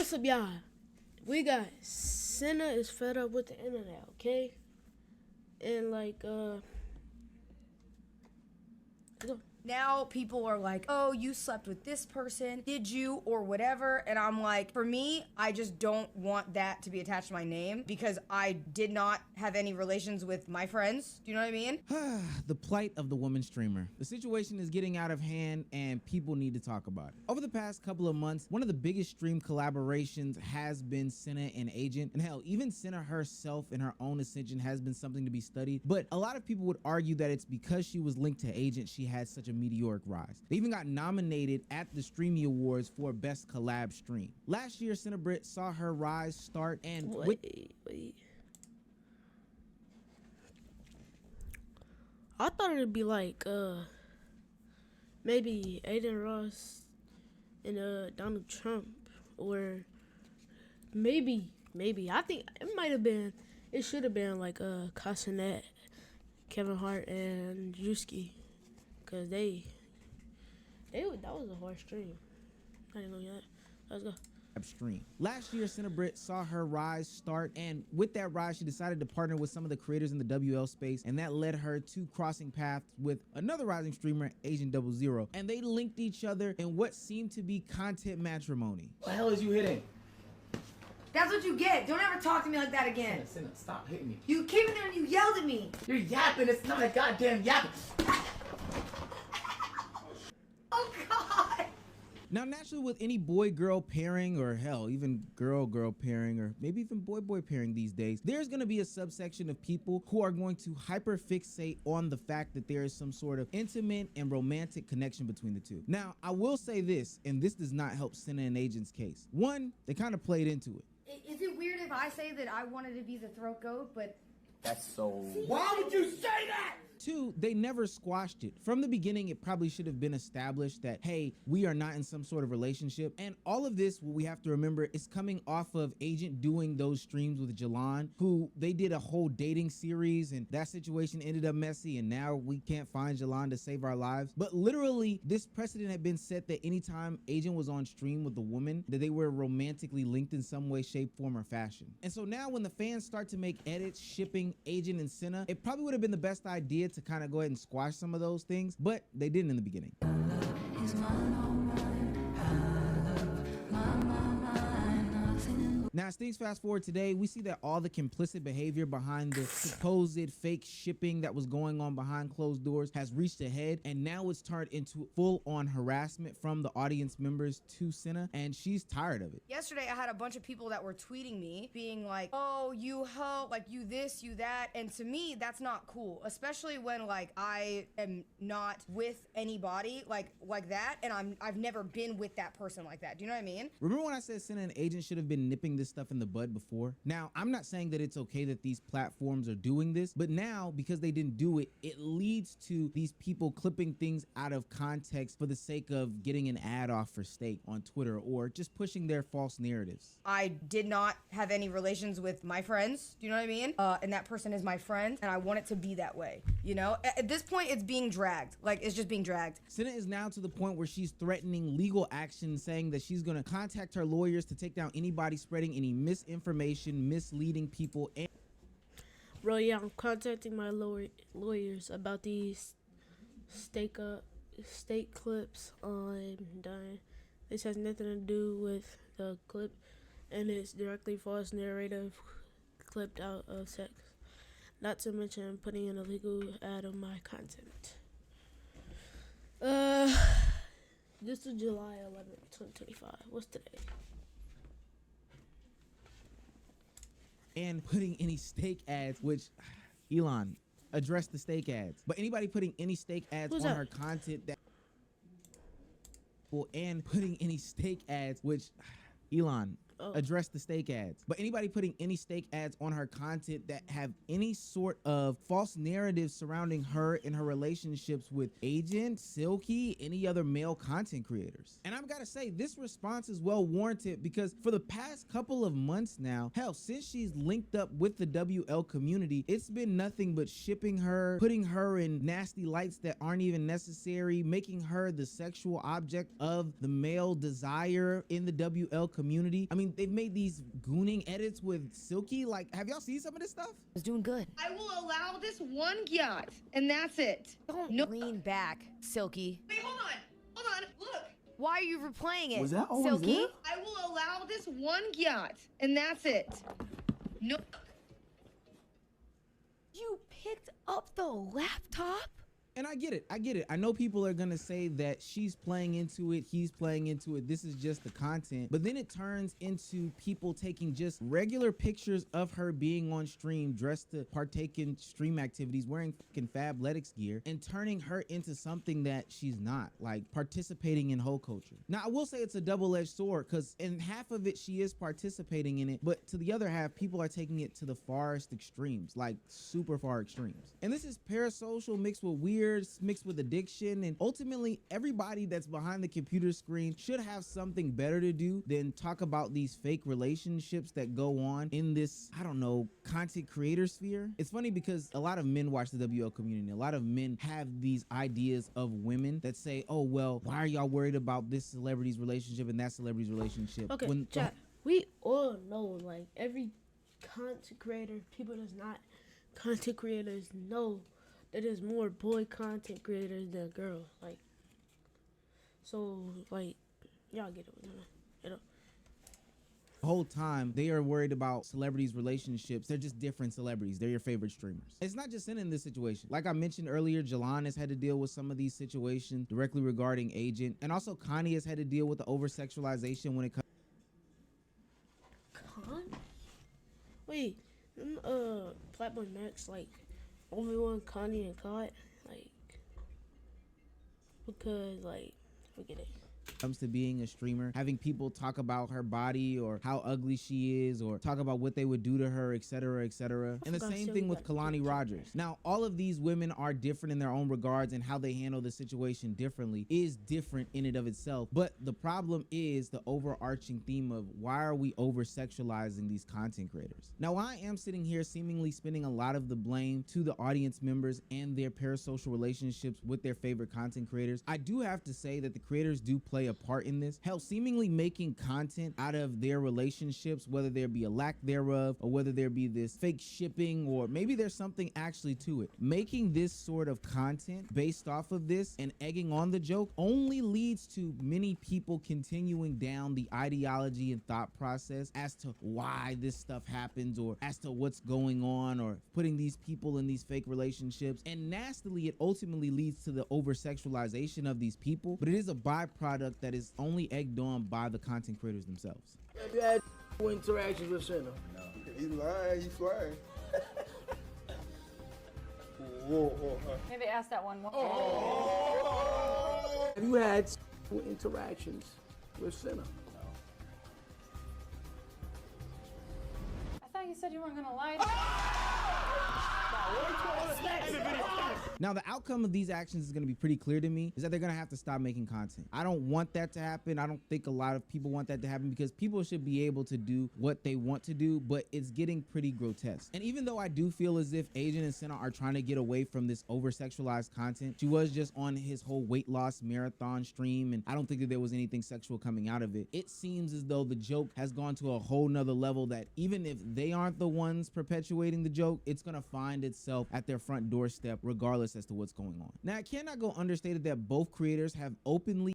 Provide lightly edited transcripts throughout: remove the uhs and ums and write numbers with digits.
What's up, y'all? We got Cinna is fed up with the internet, okay? And now people are like, oh, you slept with this person, did you, or whatever. And I'm like, for me, I just don't want that to be attached to my name because I did not have any relations with my friends. Do you know what I mean? The plight of the woman streamer. The situation is getting out of hand and people need to talk about it. Over the past couple of months, one of the biggest stream collaborations has been Cinna and Agent. And hell, even Cinna herself in her own ascension has been something to be studied. But a lot of people would argue that it's because she was linked to Agent she had such a meteoric rise. They even got nominated at the Streamy Awards for Best Collab Stream. Last year, Cinna Brit saw her rise start and wait. I thought it'd be like maybe Aiden Ross and Donald Trump, or maybe I think it should have been like Cassinet, Kevin Hart, and Drewski, cause that was a hard stream. I didn't know that. Let's go. Stream. Last year, Cinna Brit saw her rise start, and with that rise, she decided to partner with some of the creators in the WL space, and that led her to crossing paths with another rising streamer, Agent 00, and they linked each other in what seemed to be content matrimony. What the hell is you hitting? That's what you get. Don't ever talk to me like that again. Cinna, stop hitting me. You came in there and you yelled at me. You're yapping. It's not a goddamn yapping. Oh, God. Now, naturally, with any boy-girl pairing, or hell, even girl-girl pairing, or maybe even boy-boy pairing these days, there's going to be a subsection of people who are going to hyperfixate on the fact that there is some sort of intimate and romantic connection between the two. Now, I will say this, and this does not help Cinna and Agent's case. One, they kind of played into it. Is it weird if I say that I wanted to be the throat goat, but... That's so... Why would you say that? Two, they never squashed it. From the beginning, it probably should have been established that, hey, we are not in some sort of relationship. And all of this, what we have to remember, is coming off of Agent doing those streams with Jalan, who they did a whole dating series, and that situation ended up messy, and now we can't find Jalan to save our lives. But literally, this precedent had been set that anytime Agent was on stream with a woman, that they were romantically linked in some way, shape, form, or fashion. And so now when the fans start to make edits shipping Agent and Cinna, it probably would have been the best idea to kind of go ahead and squash some of those things, but they didn't in the beginning. Now, as things fast forward today, we see that all the complicit behavior behind the supposed fake shipping that was going on behind closed doors has reached a head, and now it's turned into full-on harassment from the audience members to Cinna, and she's tired of it. Yesterday, I had a bunch of people that were tweeting me, being like, oh, you hoe, like, you this, you that, and to me, that's not cool, especially when, like, I am not with anybody like that, and I've never been with that person like that. Do you know what I mean? Remember when I said Cinna and Agent should have been nipping this stuff in the bud before? Now, I'm not saying that it's okay that these platforms are doing this, but now, because they didn't do it, it leads to these people clipping things out of context for the sake of getting an ad off for steak on Twitter, or just pushing their false narratives. I did not have any relations with my friends, do you know what I mean? And that person is my friend, and I want it to be that way, you know? At this point, it's being dragged. Like, it's just being dragged. Cinna is now to the point where she's threatening legal action, saying that she's gonna contact her lawyers to take down anybody spreading any misinformation, misleading people. And Bro, yeah, I'm contacting my lawyers about these steak clips. I'm dying. This has nothing to do with the clip, and it's directly false narrative clipped out of sex. Not to mention putting an illegal ad on my content. This is July 11th, 2025. What's today? And putting any steak ads, which, Elon, address the steak ads. But anybody putting any steak ads on her content that, and putting any steak ads, which, Elon, address the steak ads. But anybody putting any steak ads on her content that have any sort of false narrative surrounding her and her relationships with Agent, Silky, any other male content creators. And I've got to say, this response is well warranted, because for the past couple of months now, hell, since she's linked up with the WL community, it's been nothing but shipping her, putting her in nasty lights that aren't even necessary, making her the sexual object of the male desire in the WL community. I mean, mean, they've made these gooning edits with Silky. Like, have y'all seen some of this stuff? Was doing good. I will allow this one yacht, and that's it. Don't lean back, Silky. Wait, hold on, look. Why are you replaying it? Was that always Silky? there? I will allow this one yacht, and that's it. No. You picked up the laptop? And I get it. I know people are gonna say that she's playing into it, he's playing into it, this is just the content. But then it turns into people taking just regular pictures of her being on stream, dressed to partake in stream activities, wearing fucking Fabletics gear, and turning her into something that she's not, like participating in hoe culture. Now, I will say it's a double-edged sword, because in half of it, she is participating in it, but to the other half, people are taking it to the farthest extremes, like super far extremes. And this is parasocial mixed with weird, mixed with addiction, and ultimately everybody that's behind the computer screen should have something better to do than talk about these fake relationships that go on in this, I don't know, content creator sphere. It's funny because a lot of men watch the WL community. A lot of men have these ideas of women that say, oh, well, why are y'all worried about this celebrity's relationship and that celebrity's relationship? Okay, When chat. We all know, like, every content creator, people that's not content creators know that there's more boy content creators than girl. Like, so, like, y'all get it, you know. the whole time they are worried about celebrities' relationships. They're just different celebrities. They're your favorite streamers. It's not just Cinna in this situation. Like I mentioned earlier, Jalan has had to deal with some of these situations directly regarding Agent, and also Connie has had to deal with the over-sexualization when it comes. Wait, Flatboy Max, like, Obi-Wan, Connie, and Cod, like, because, like, forget it. Comes to being a streamer, having people talk about her body or how ugly she is, or talk about what they would do to her, etc., etc. And the forgot same Sylvie thing with got Kalani kicked. Rogers. Now, all of these women are different in their own regards, and how they handle the situation differently is different in and of itself. But the problem is the overarching theme of why are we over-sexualizing these content creators? Now, I am sitting here seemingly spending a lot of the blame to the audience members and their parasocial relationships with their favorite content creators. I do have to say that the creators do play a part in this. Hell, seemingly making content out of their relationships, whether there be a lack thereof, or whether there be this fake shipping, or maybe there's something actually to it. Making this sort of content based off of this and egging on the joke only leads to many people continuing down the ideology and thought process as to why this stuff happens, or as to what's going on, or putting these people in these fake relationships. And nastily, it ultimately leads to the over-sexualization of these people, but it is a byproduct that is only egged on by the content creators themselves. Have you had interactions with Cinna? No. He lying, he flying. Whoa. Maybe ask that one more. Have you had interactions with Cinna? I thought you said you weren't gonna lie. Now, the outcome of these actions is going to be pretty clear to me, is that they're going to have to stop making content. I don't want that to happen. I don't think a lot of people want that to happen, because people should be able to do what they want to do, but it's getting pretty grotesque. And even though I do feel as if Agent and Cinna are trying to get away from this over-sexualized content, she was just on his whole weight loss marathon stream, and I don't think that there was anything sexual coming out of it. It seems as though the joke has gone to a whole nother level that even if they aren't the ones perpetuating the joke, it's going to find itself at their front doorstep regardless as to what's going on. Now, it cannot go understated that both creators have openly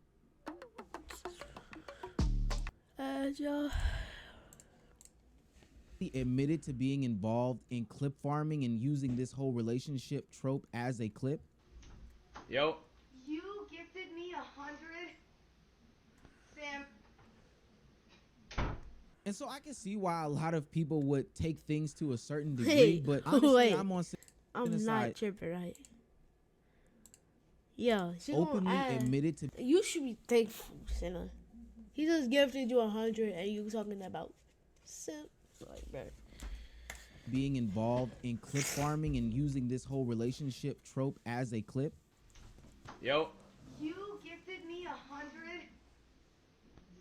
admitted to being involved in clip farming and using this whole relationship trope as a clip. Yo. You gifted me 100, Sam. And so I can see why a lot of people would take things to a certain degree, but honestly, wait. I'm on I'm Cinna's not side. tripping, right? Yeah, she Openly gonna ask. admitted to You should be thankful, Cinna. He just gifted you 100, and you talking about simp, like, bro. being involved in clip farming and using this whole relationship trope as a clip. Yo. You gifted me 100,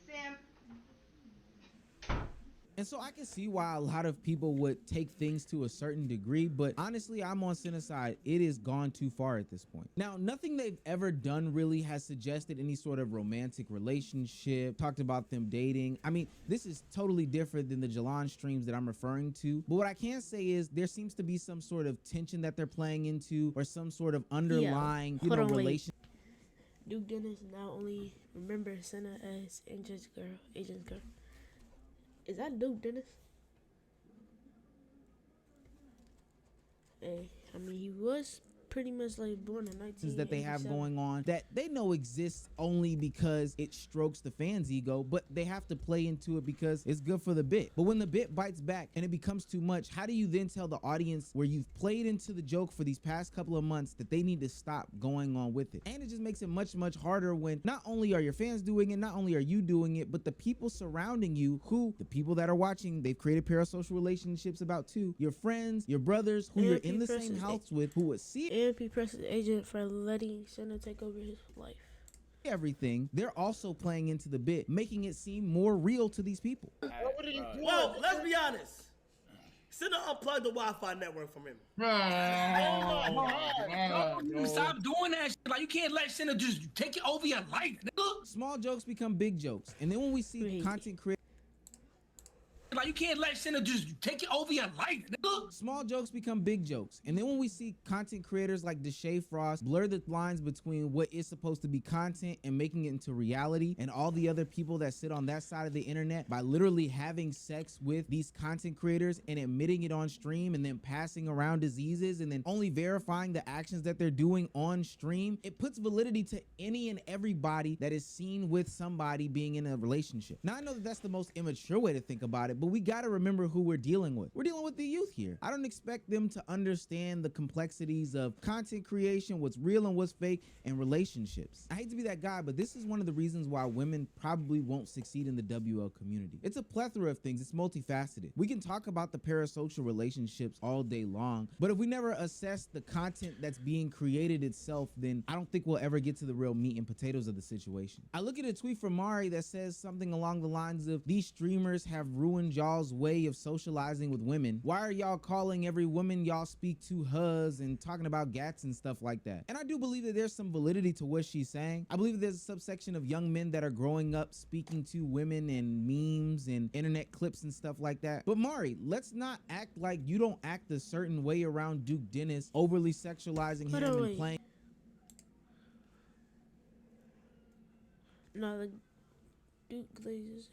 Sam. And so I can see why a lot of people would take things to a certain degree, but honestly, I'm on Cinna's side. It is gone too far at this point. Now, nothing they've ever done really has suggested any sort of romantic relationship, talked about them dating. I mean, this is totally different than the Jalon streams that I'm referring to. But what I can say is there seems to be some sort of tension that they're playing into, or some sort of underlying, Hold on, wait. relation. Duke Dennis now only remember Cinna as Agent's girl. Is that Duke Dennis? Hey, I mean, he was pretty much like born in 1987. That they have going on that they know exists only because it strokes the fans' ego, but they have to play into it because it's good for the bit. But when the bit bites back and it becomes too much, how do you then tell the audience where you've played into the joke for these past couple of months that they need to stop going on with it? And it just makes it much, much harder when not only are your fans doing it, not only are you doing it, but the people surrounding you, who the people that are watching, they've created parasocial relationships about too. Your friends, your brothers, who you're in the same house with, who would see it. And P Press's agent for letting Cinna take over his life. Everything, they're also playing into the bit, making it seem more real to these people. Well, let's be honest. Cinna unplugged the Wi-Fi network from him. Stop doing that shit. Like, you can't let Cinna just take it over your life, nigga. Small jokes become big jokes, and then when we see content creators, like, you can't let Cinna just take it over your life, nigga. Small jokes become big jokes. And then when we see content creators like Deshae Frost blur the lines between what is supposed to be content and making it into reality, and all the other people that sit on that side of the internet by literally having sex with these content creators and admitting it on stream, and then passing around diseases, and then only verifying the actions that they're doing on stream, it puts validity to any and everybody that is seen with somebody being in a relationship. Now, I know that that's the most immature way to think about it, but we got to remember who we're dealing with. We're dealing with the youth here. I don't expect them to understand the complexities of content creation, what's real and what's fake, and relationships. I hate to be that guy, but this is one of the reasons why women probably won't succeed in the WL community. It's a plethora of things. It's multifaceted. We can talk about the parasocial relationships all day long, but if we never assess the content that's being created itself, then I don't think we'll ever get to the real meat and potatoes of the situation. I look at a tweet from Mari that says something along the lines of, these streamers have ruined y'all's way of socializing with women. Why are y'all calling every woman y'all speak to huz and talking about gats and stuff like that? And I do believe that there's some validity to what she's saying. I believe that there's a subsection of young men that are growing up speaking to women and memes and internet clips and stuff like that. But Mari, let's not act like you don't act a certain way around Duke Dennis, overly sexualizing him and playing. No, the Duke Glazes.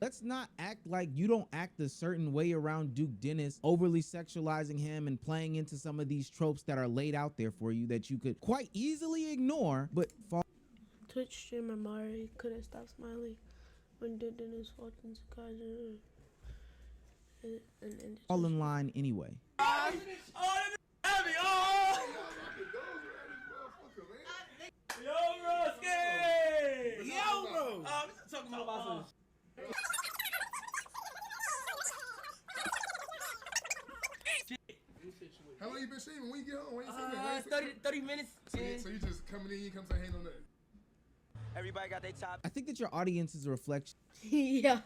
Let's not act like you don't act a certain way around Duke Dennis, overly sexualizing him and playing into some of these tropes that are laid out there for you that you could quite easily ignore, but fall. Twitch streamer Mari couldn't stop smiling when Duke Dennis walked into Kaiser. All in line anyway. Yo, Roski! Yo, bro! Talking about some. How long you been streaming? When you get home? When you 30 minutes. So you just coming in, you come say, hey, no nothing. Everybody got their top. I think that your audience is a reflection. Yeah.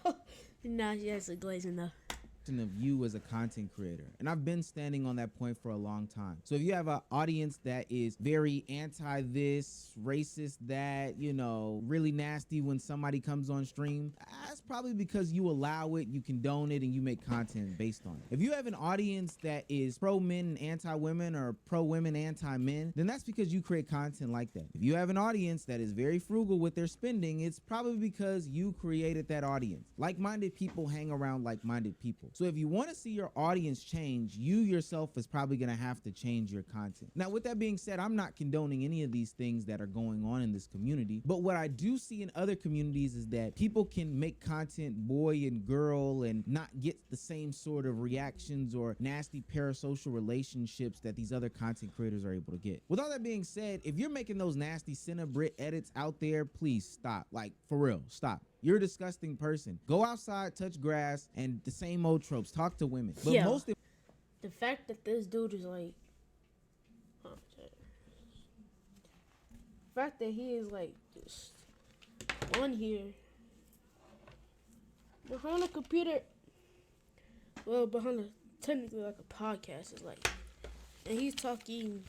Nah, she has a glaze enough. Of you as a content creator, and I've been standing on that point for a long time. So if you have an audience that is very anti this, racist that, you know, really nasty when somebody comes on stream, that's probably because you allow it, you condone it, and you make content based on it. If you have an audience that is pro men and anti women, or pro women anti men, then that's because you create content like that. If you have an audience that is very frugal with their spending, it's probably because you created that audience. Like-minded people hang around like-minded people. So if you want to see your audience change, you yourself is probably going to have to change your content. Now, with that being said, I'm not condoning any of these things that are going on in this community, but what I do see in other communities is that people can make content boy and girl and not get the same sort of reactions or nasty parasocial relationships that these other content creators are able to get. With all that being said, if you're making those nasty Cinna Brit edits out there, please stop. Like, for real, stop. You're a disgusting person. Go outside, touch grass, and the same old tropes. Talk to women. But yeah. The fact that this dude is like, the fact that he is like just on here behind a computer. Well, behind a technically like a podcast is like, and he's talking.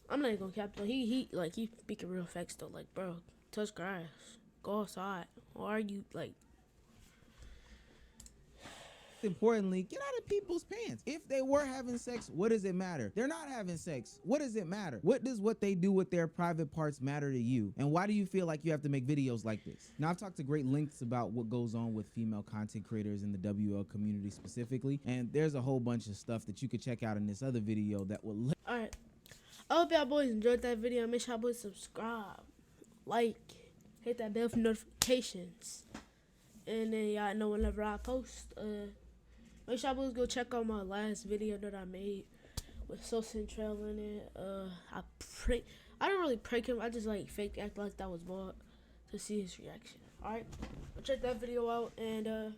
I'm not even gonna cap though. He speaking real facts though. Like, bro, touch grass, go outside. Why are you like? Importantly, get out of people's pants. If they were having sex, what does it matter? They're not having sex. What does it matter? What does what they do with their private parts matter to you? And why do you feel like you have to make videos like this? Now, I've talked to great lengths about what goes on with female content creators in the WL community specifically, and there's a whole bunch of stuff that you could check out in this other video that will. All right. I hope y'all boys enjoyed that video. Make sure y'all boys subscribe, like, hit that bell for notifications, and then y'all know whenever I post. Make sure y'all boys go check out my last video that I made with Sosa and Trail in it. I didn't really prank him. I just like fake act like that was bought to see his reaction. All right, check that video out. And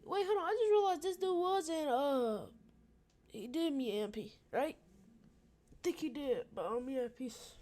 wait, hold on. I just realized this dude wasn't he did me MP, right? I think he did, but yeah, peace.